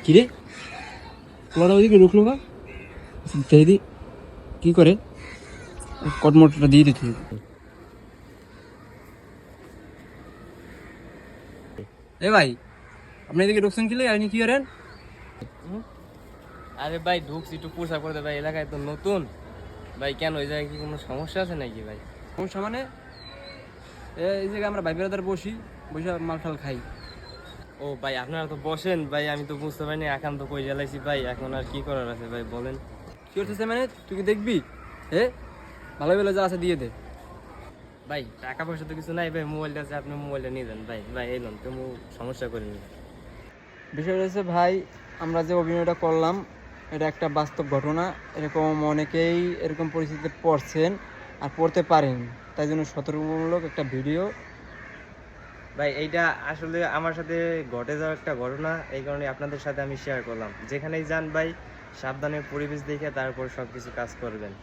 কিরে তোমার ওইদিকে ঢুকলো না দেখি কি করে কটমটটা দিয়ে দিতে। এ ভাই আপনি এদিকে ঢুকছেন কিলে আপনি কি করেন? আরে ভাই ঢুকছি একটু পোশাক করতে ভাই, এলাকায় তো নতুন ভাই। কেন ওই জায়গায় কি কোনো সমস্যা আছে নাকি ভাই? সমস্যা মানে এই জায়গায় আমরা ভাই বেড়াদার বসি, বসে মাল টাল খাই। ও ভাই আপনারা তো বসেন ভাই, আমি তো বুঝতে পারিনি, এখন তো কই জ্বালাইছি ভাই, এখন আর কি করার আছে ভাই বলেন। কি করতেছে মানে তুই কি দেখবি? ভালো ভালো যা আছে দিয়ে দে। ভাই টাকা পয়সা তো কিছু নাই ভাই, মোবাইলটা আছে, আপনি মোবাইলটা নিয়ে যান ভাই। ভাই এলাম তো সমস্যা করিনি। বিষয়টা হচ্ছে ভাই, আমরা যে অভিনয়টা করলাম এটা একটা বাস্তব ঘটনা। এরকম অনেকেই এরকম পরিস্থিতিতে পড়ছেন আর পড়তে পারেন, তাই জন্য সতর্কমূলক একটা ভিডিও। ভাই এইটা আসলে আমার সাথে ঘটে যাওয়া একটা ঘটনা, এই কারণে আপনাদের সাথে আমি শেয়ার করলাম। যেখানেই যান ভাই সাবধানে পরিবেশ দেখে তারপর সবকিছু কাজ করবেন।